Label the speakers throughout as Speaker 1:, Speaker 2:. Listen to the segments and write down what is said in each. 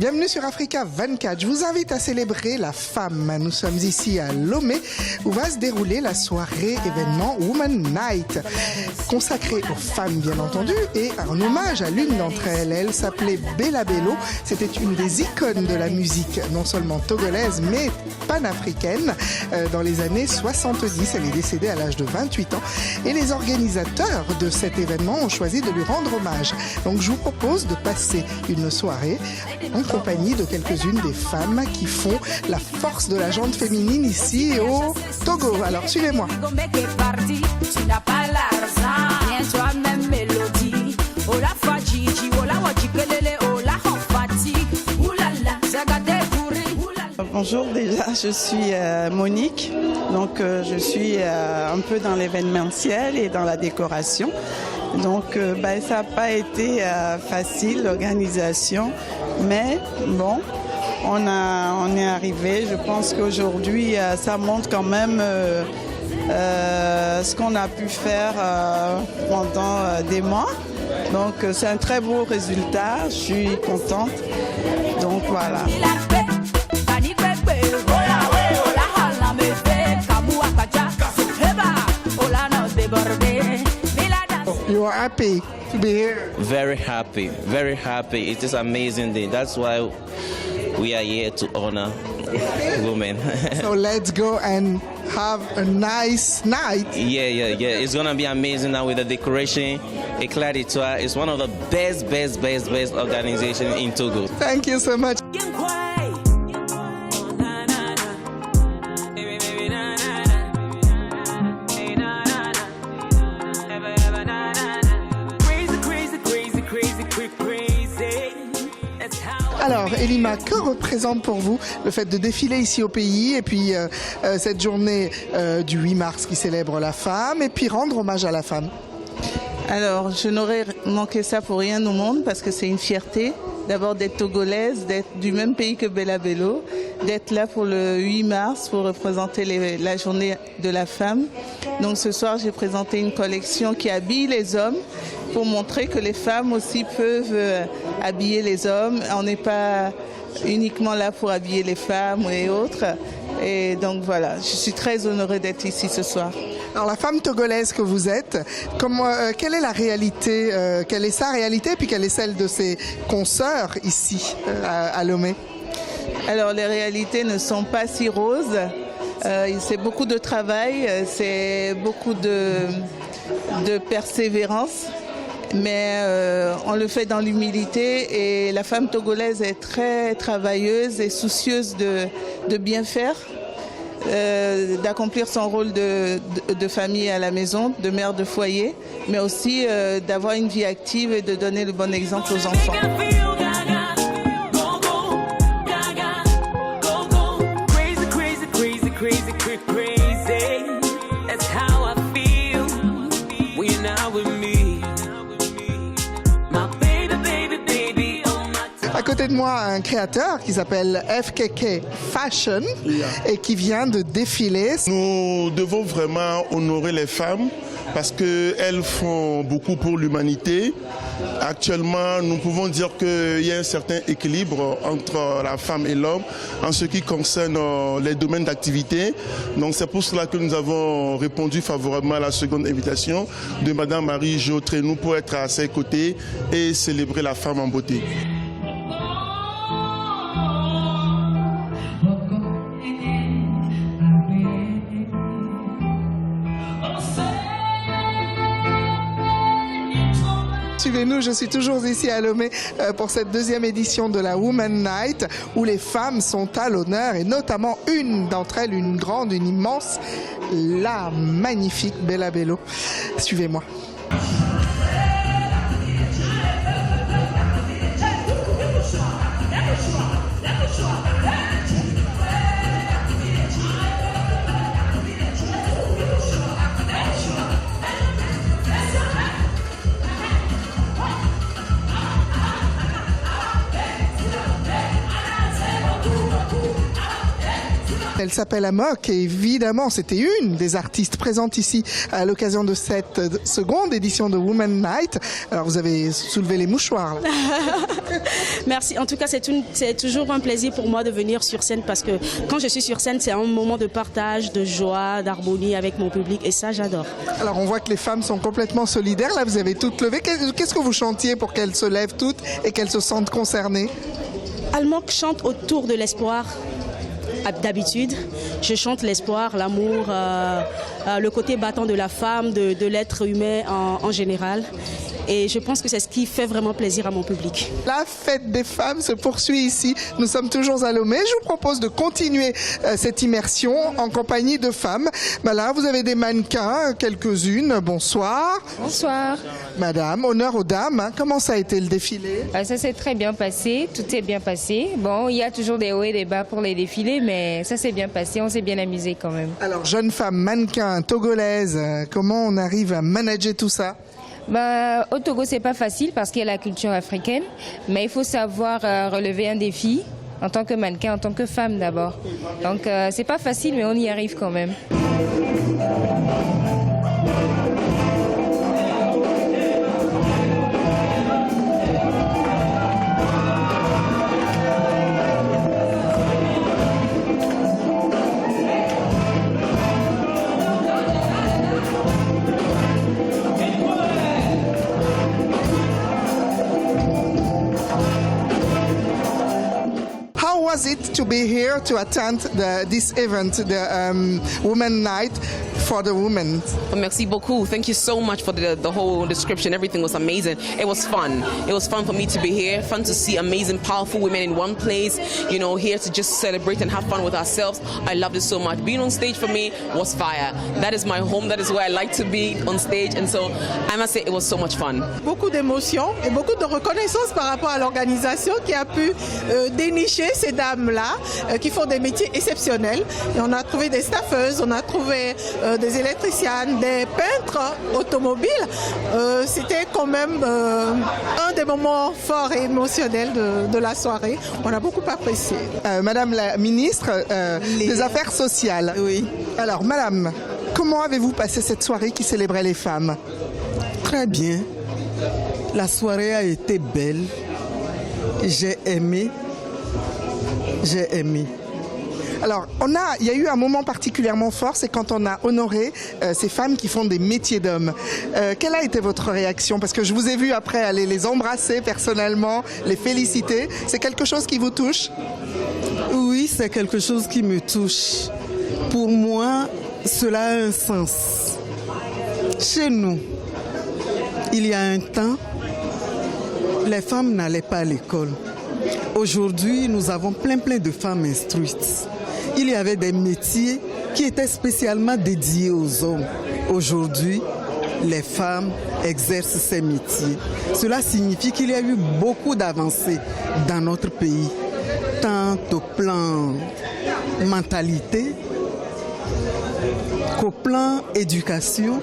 Speaker 1: Bienvenue sur Africa 24. Je vous invite à célébrer la femme. Nous sommes ici à Lomé où va se dérouler la soirée événement Woman Night, consacrée aux femmes bien entendu et un hommage à l'une d'entre elles. Elle s'appelait Bella Bello. C'était une des icônes de la musique, non seulement togolaise mais panafricaine. Dans les années 70, elle est décédée à l'âge de 28 ans et les organisateurs de cet événement ont choisi de lui rendre hommage. Donc je vous propose de passer une soirée en compagnie de quelques-unes des femmes qui font la force de la jante féminine ici au Togo. Alors suivez-moi.
Speaker 2: Bonjour, déjà je suis Monique, donc je suis un peu dans l'événementiel et dans la décoration. Donc ça n'a pas été facile l'organisation, mais bon, on est arrivé. Je pense qu'aujourd'hui ça montre quand même ce qu'on a pu faire pendant des mois. Donc c'est un très beau résultat, je suis contente. Donc voilà.
Speaker 1: You are happy to be here?
Speaker 3: Very happy. It is an amazing day. That's why we are here to honor women.
Speaker 1: So let's go and have a nice night.
Speaker 3: Yeah. It's gonna be amazing now with the decoration. Eclat d'Etoile is one of the best organizations in Togo.
Speaker 1: Thank you so much. Alors, Elima, que représente pour vous le fait de défiler ici au pays et puis cette journée du 8 mars qui célèbre la femme et puis rendre hommage à la femme?
Speaker 2: Alors, je n'aurais manqué ça pour rien au monde parce que c'est une fierté d'abord d'être togolaise, d'être du même pays que Bella Bello, d'être là pour le 8 mars pour représenter la journée de la femme. Donc ce soir, j'ai présenté une collection qui habille les hommes pour montrer que les femmes aussi peuvent habiller les hommes. On n'est pas uniquement là pour habiller les femmes et autres. Et donc voilà, je suis très honorée d'être ici ce soir.
Speaker 1: Alors la femme togolaise que vous êtes, quelle est la réalité, quelle est sa réalité, puis quelle est celle de ses consoeurs ici à Lomé?
Speaker 2: Alors les réalités ne sont pas si roses. C'est beaucoup de travail, c'est beaucoup de persévérance, mais on le fait dans l'humilité et la femme togolaise est très travailleuse et soucieuse de bien faire. D'accomplir son rôle de famille à la maison, de mère de foyer, mais aussi d'avoir une vie active et de donner le bon exemple aux enfants.
Speaker 1: À côté de moi, un créateur qui s'appelle FKK Fashion et qui vient de défiler.
Speaker 4: Nous devons vraiment honorer les femmes parce qu'elles font beaucoup pour l'humanité. Actuellement, nous pouvons dire qu'il y a un certain équilibre entre la femme et l'homme en ce qui concerne les domaines d'activité. Donc c'est pour cela que nous avons répondu favorablement à la seconde invitation de Madame Marie-Jo Trénou pour être à ses côtés et célébrer la femme en beauté.
Speaker 1: Suivez-nous, je suis toujours ici à Lomé pour cette deuxième édition de la Woman Night où les femmes sont à l'honneur et notamment une d'entre elles, une grande, une immense, la magnifique Bella Bello. Suivez-moi. Elle s'appelle Amok et évidemment c'était une des artistes présentes ici à l'occasion de cette seconde édition de Women Night. Alors vous avez soulevé les mouchoirs. Là.
Speaker 5: Merci. En tout cas, c'est toujours un plaisir pour moi de venir sur scène parce que quand je suis sur scène, c'est un moment de partage, de joie, d'harmonie avec mon public et ça, j'adore.
Speaker 1: Alors on voit que les femmes sont complètement solidaires. Là, vous avez toutes levé. Qu'est-ce que vous chantiez pour qu'elles se lèvent toutes et qu'elles se sentent concernées?
Speaker 5: Amok chante autour de l'espoir. D'habitude, je chante l'espoir, l'amour, le côté battant de la femme, de l'être humain en général. Et je pense que c'est ce qui fait vraiment plaisir à mon public.
Speaker 1: La fête des femmes se poursuit ici. Nous sommes toujours à Lomé. Je vous propose de continuer cette immersion en compagnie de femmes. Là, vous avez des mannequins, quelques-unes. Bonsoir.
Speaker 6: Bonsoir.
Speaker 1: Madame, honneur aux dames. Comment ça a été le défilé?
Speaker 6: Ça s'est très bien passé. Tout est bien passé. Bon, il y a toujours des hauts et des bas pour les défilés, mais ça s'est bien passé. On s'est bien amusé quand même.
Speaker 1: Alors, jeune femme, mannequin, togolaise, comment on arrive à manager tout ça?
Speaker 6: Au Togo, c'est pas facile parce qu'il y a la culture africaine, mais il faut savoir relever un défi en tant que mannequin, en tant que femme d'abord. Donc, c'est pas facile, mais on y arrive quand même.
Speaker 1: How was it to be here to attend this event, the Women Night for the women?
Speaker 7: Merci beaucoup. Thank you so much for the whole description. Everything was amazing. It was fun. It was fun for me to be here. Fun to see amazing, powerful women in one place. You know, here to just celebrate and have fun with ourselves. I loved it so much. Being on stage for me was fire. That is my home. That is where I like to be on stage. And so I must say it was so much fun.
Speaker 8: Beaucoup d'émotions et beaucoup de reconnaissance par rapport à l'organisation qui a pu dénicher ces dames-là qui font des métiers exceptionnels. Et on a trouvé des staffeuses, on a trouvé des électriciennes, des peintres automobiles. C'était quand même un des moments forts et émotionnels de la soirée. On a beaucoup apprécié.
Speaker 1: Madame la ministre des Affaires sociales.
Speaker 2: Oui.
Speaker 1: Alors, madame, comment avez-vous passé cette soirée qui célébrait les femmes?
Speaker 9: Très bien. La soirée a été belle. J'ai aimé.
Speaker 1: Alors, il y a eu un moment particulièrement fort, c'est quand on a honoré ces femmes qui font des métiers d'hommes. Quelle a été votre réaction? Parce que je vous ai vu après aller les embrasser personnellement, les féliciter. C'est quelque chose qui vous touche?
Speaker 9: Oui, c'est quelque chose qui me touche. Pour moi, cela a un sens. Chez nous, il y a un temps, les femmes n'allaient pas à l'école. Aujourd'hui, nous avons plein de femmes instruites. Il y avait des métiers qui étaient spécialement dédiés aux hommes. Aujourd'hui, les femmes exercent ces métiers. Cela signifie qu'il y a eu beaucoup d'avancées dans notre pays, tant au plan mentalité qu'au plan éducation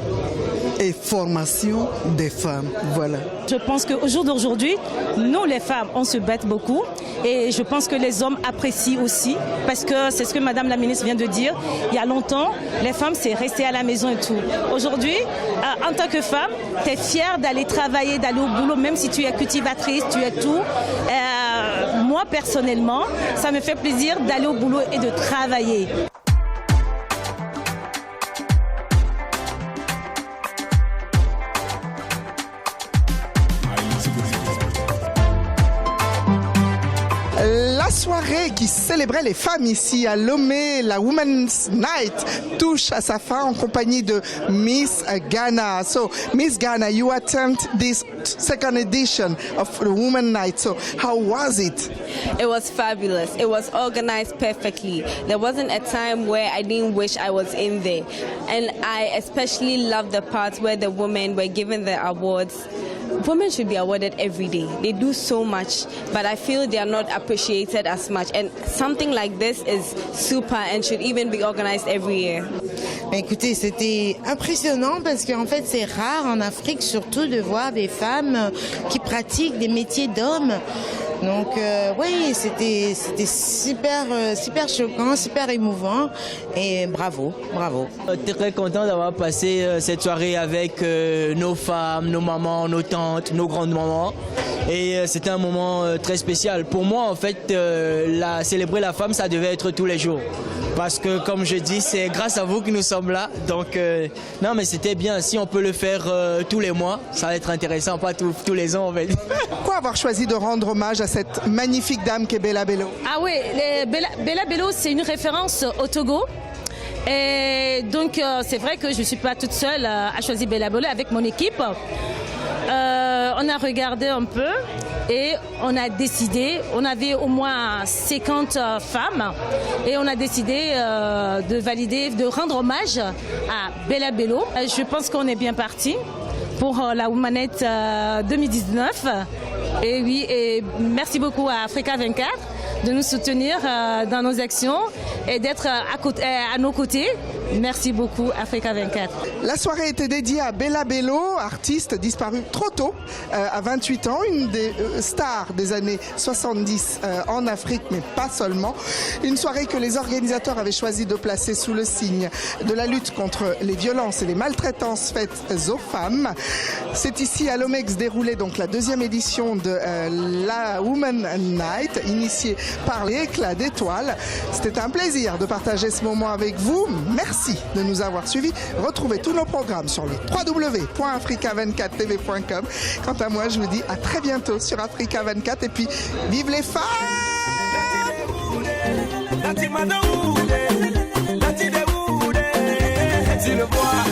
Speaker 9: et formation des femmes. Voilà.
Speaker 10: Je pense qu'au jour d'aujourd'hui, nous les femmes, on se bat beaucoup et je pense que les hommes apprécient aussi parce que c'est ce que Madame la ministre vient de dire. Il y a longtemps, les femmes, c'est rester à la maison et tout. Aujourd'hui, en tant que femme, tu es fière d'aller travailler, d'aller au boulot, même si tu es cultivatrice, tu es tout. Moi, personnellement, ça me fait plaisir d'aller au boulot et de travailler.
Speaker 1: La soirée qui célébrait les femmes ici à Lomé, la Women's Night, touche à sa fin en compagnie de Miss Ghana. So, Miss Ghana, you attend this second edition of the Women's Night. So, how was it?
Speaker 11: It was fabulous. It was organized perfectly. There wasn't a time where I didn't wish I was in there. And I especially loved the parts where the women were given the awards. Women should be awarded every day. They do so much, but I feel they are not appreciated as much. And something like this is super and should even be organized every year.
Speaker 12: Écoutez, c'était impressionnant parce qu'en fait, c'est rare en Afrique surtout de voir des femmes qui pratiquent des métiers d'hommes. Donc oui, c'était super choquant, super émouvant et bravo.
Speaker 13: Très content d'avoir passé cette soirée avec nos femmes, nos mamans, nos tantes, nos grandes mamans. Et c'était un moment très spécial. Pour moi, en fait, célébrer la femme, ça devait être tous les jours. Parce que, comme je dis, c'est grâce à vous que nous sommes là. Donc, non, mais c'était bien. Si on peut le faire tous les mois, ça va être intéressant, pas tous les ans, en fait.
Speaker 1: Pourquoi avoir choisi de rendre hommage à cette magnifique dame qu'est Bella Bello?
Speaker 10: Ah oui, Bella Bello, c'est une référence au Togo. Et donc, c'est vrai que je ne suis pas toute seule à choisir Bella Bello avec mon équipe. On a regardé un peu et on a décidé, on avait au moins 50 femmes et on a décidé de valider, de rendre hommage à Bella Bello. Je pense qu'on est bien parti pour la Womanette 2019. Et oui, et merci beaucoup à Africa 24 de nous soutenir dans nos actions et d'être à nos côtés. Merci beaucoup Africa 24.
Speaker 1: La soirée était dédiée à Bella Bello, artiste disparue trop tôt, à 28 ans, une des stars des années 70 en Afrique, mais pas seulement. Une soirée que les organisateurs avaient choisi de placer sous le signe de la lutte contre les violences et les maltraitances faites aux femmes. C'est ici à Lomé que se déroulait donc la deuxième édition de la Woman Night, initiée par l'Éclat d'étoiles. C'était un plaisir de partager ce moment avec vous. Merci de nous avoir suivis. Retrouvez tous nos programmes sur le www.africa24tv.com. Quant à moi, je vous dis à très bientôt sur Africa 24 et puis vive les femmes!
Speaker 14: Tu le vois